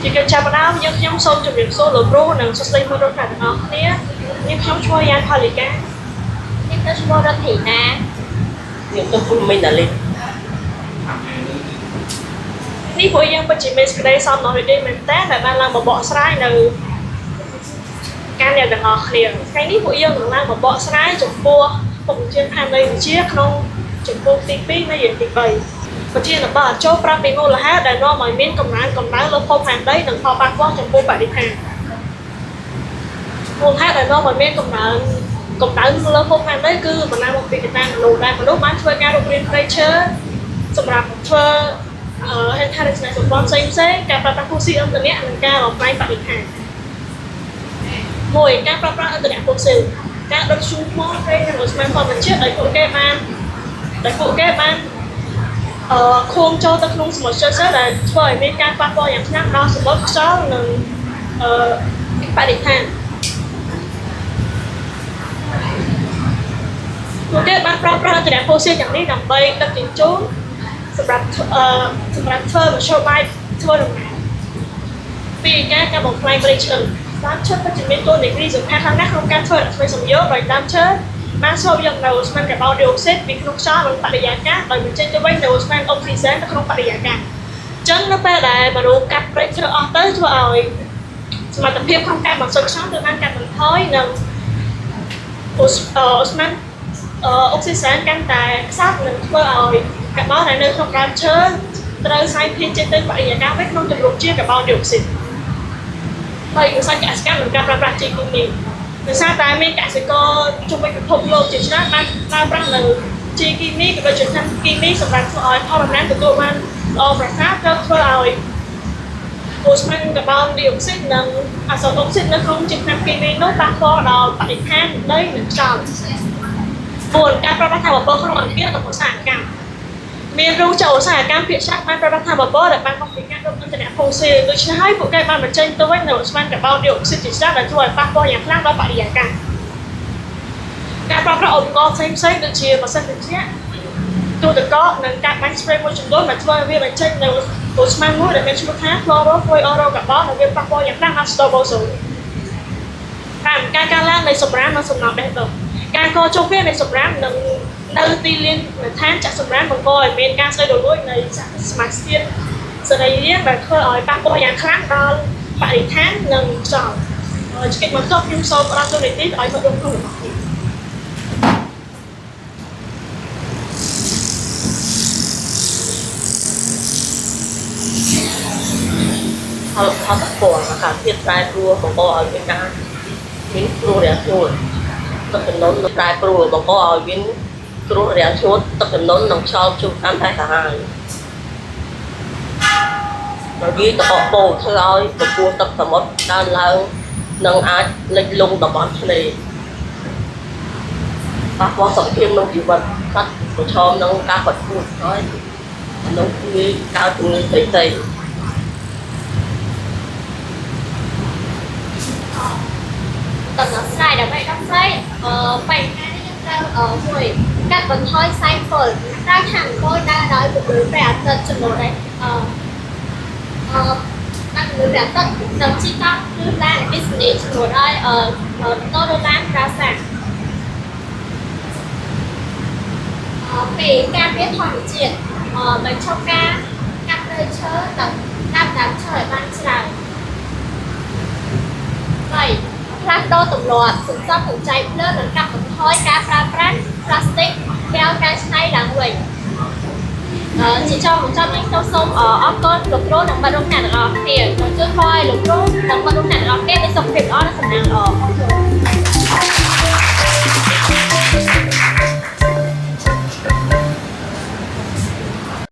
ជាកិច្ចចាប់ផ្ដើមយើងខ្ញុំសូមជម្រាបសួរលោកគ្រូនិងសួស្តីមិត្តរដ្ឋទាំងអស់គ្នានាងខ្ញុំឈ្មោះយ៉ានផលីកានាងទៅឈ្មោះរដ្ឋធីណានាងទៅពុំមិនដាលីនេះពួកយើងពិតជាមានសេចក្តីសោមនស្សរីករាយមែនតើដែលបានឡើងមកបកស្រាយនៅការអ្នកទាំងអស់គ្នាថ្ងៃនេះពួកយើងនឹងឡើងមកបកស្រាយចំពោះមុខវិជ្ជាផែនដីវិទ្យាក្នុងចំពោះទី2នៃរៀនទី3វិទ្យាបទចូលប្រាប់ពីមូលហេតុដែលនាំឲ្យមានកំណើនលើភពផែនដីនិងផលប៉ះពាល់ចំពោះបរិស្ថានមូលហេតុដែលនាំឲ្យមានកំណើនលើភពផែនដីគឺបណ្ដាលមកពីកត្តាមនុស្សដែលមនុស្សបានធ្វើការរុករានព្រៃឈើសម្រាប់ធ្វើហេដ្ឋារចនាសម្ព័ន្ធផ្សេងការប្រើប្រាស់ពូស៊ីឥន្ធនៈនិងការបំផ្លាញបរិស្ថានមួយការប្រើប្រាស់ឥន្ធនៈពូស៊ីការដុតឈូសថ្មព្រៃនិងឧស្ម័នធម្មជាតិដោយពួកគេបានខួងចូលទៅក្នុងសមុទ្រជើងដែលធ្វើឲ្យមានការប៉ះពាល់យ៉ាងខ្លាំងដល់សមុទ្រខ្យល់និងបរិស្ថានពួកគេបានប្រើប្រាស់អន្តរជាតិពូស៊ីទាំងនេះដើម្បីដឹកជញ្ជូនសម្រាប់ធ្វើមធ្យោបាយធ្វើដំណើរពីការបំផ្លាញព្រៃឈើដើមឈើពិតជាមានតួនាទីសំខាន់ខ្លាំងណាស់ក្នុងការធ្វើអត្ថប្រយោជន៍សំយោគដោយដើមឈើបានស្រូបយកនូវឧស្ម័នកាបូនឌីអុកស៊ីតពីក្នុងខ្យល់និងបរិយាកាសដោយបញ្ចេញទៅវិញនូវឧស្ម័នអុកស៊ីសែនទៅក្នុងបរិយាកាសអញ្ចឹងនៅពេលដែលមនុស្សកាត់ព្រៃឈើអស់ទៅធ្វើឲ្យសមត្ថភាពក្នុងការបន្សុទ្ធខ្យល់ត្រូវបានកាត់បន្ថយនិងឧស្ម័នអុកស៊ីសែនកាន់តែខ្សត់និងធ្វើឲ្យកាបូនដែលនៅក្នុងដើមឈើត្រូវសាយភាយចេញទៅបរិយាកាសវិញក្នុងទម្រង់ជាកាបូនឌីអុកស៊ីតហើយវិស័យកសិកម្មនិងការប្រើប្រាស់ជីគីមីដោយសារតែមានកសិករជុំវិញពិភពលោកជាច្រើនបានប្រើប្រាស់នៅជីគីមីក៏ដូចជាថ្នាំគីមីសម្រាប់ធ្វើឲ្យផលដំណាំទទួលបានល្អប្រសើរត្រូវធ្វើឲ្យឧស្ម័នកាបូនឌីអុកស៊ីតនិងអាសូតអុកស៊ីតនៅក្នុងជាថ្នាំគីមីនោះប៉ះពាល់ដល់បរិស្ថានដីនិងខ្យល់4ការប្រើប្រាស់ថាមពលក្នុងអគារនិងឧស្សាហកម្មមានរោងចក្រឧស្សាហកម្មភាគច្រើនបានប្រើប្រាស់ថាមពលដែលបានបង្ហាញការដុតឥន្ធនៈផូស៊ីលដូច្នេះហើយពួកគេបានបញ្ចេញទៅវិញនូវឧស្ម័នកាបូនឌីអុកស៊ីតជាច្រើនដែលធ្វើឲ្យប៉ះពាល់យ៉ាងខ្លាំងដល់បរិយាកាសការប្រើប្រាស់ឧបករណ៍ផ្សេងៗដូចជាម៉ាស៊ីនត្រជាក់ទូទឹកកកនិងការបាញ់ស្ប្រេមួយចំនួនដែលធ្វើឲ្យវាបញ្ចេញនូវឧស្ម័នមួយដែលមានឈ្មោះថា chlorofluorocarbon ដែលវាប៉ះពាល់យ៉ាងខ្លាំងដល់ស្ទូបូសូន5ការកើនឡើងនៃសំរាមនិងសំណល់បេះដូងការកកចុះវានៃសំរាមនិងនៅទីលានដ្ឋានចាក់សំរាមបង្កឲ្យមានការស្អិតរលួយនៃសមាសធាតុសរីរាង្គដែលធ្វើឲ្យប៉ះពាល់យ៉ាងខ្លាំងដល់បរិស្ថាននិងខ្យល់ជាកិច្ចបន្ទាប់ខ្ញុំសូមផ្ដល់ទូនីតិឲ្យមកដល់គ្រូផលប៉ះពាល់អាកាសធាតុប្រែប្រួលបង្កឲ្យមានការមានគ្រោះរាំងស្ងួតទឹកជំនន់នៅប្រែប្រួលបង្កឲ្យមានគ្រោះរាំងស្ងួតទឹកជំនន់និងខ្យល់ព្យុះកាន់តែសាហាវរវាងតបពោធ្វើឲ្យកម្ពស់ទឹកសមុទ្រកើនឡើងនិងអាចលិចលង់តំបន់ឆ្នេរប៉ះពាល់សុខភាពនិងជីវិតសត្វប្រឈមនឹងការបាត់បង់ហើយនឹងគឺកើតជំងឺផ្សេងៗដំណោះស្រាយដើម្បីដោះស្រាយបញ្ហានេះយើងត្រូវមួយកាត់បន្ថយផ្សែងពុលប្រើថាមពលដើរដោយពន្លឺព្រះអាទិត្យចំនួនដែរដាក់ពន្លឺព្រះអាទិត្យនិងជីកង់គឺឡានអគ្គិសនីចំនួនឲ្យតូរឡានប្រើសាំងពីការពារធម្មជាតិបញ្ឈប់ការកាប់ព្រៃឈើនិងដាំដើមឈើឲ្យបានច្រើន3ផ្លាស់ប្ដូរទម្លាប់សន្សំសំចៃភ្លើងនិងកាត់បន្ថយការប្រើប្រាស់ប្លាស្ទិកកែវកែច្នៃឡើងវិញជាចុងបញ្ចប់នេះខ្ញុំសូមអរគុណលោកគ្រូនិងមិត្តរួមអ្នកទាំងអស់គ្នាជួយជួយឲ្យលោកគ្រូនិងមិត្តរួមអ្នកទាំងអស់គ្នាមានសុខភាពល្អនិងសំណាងល្អ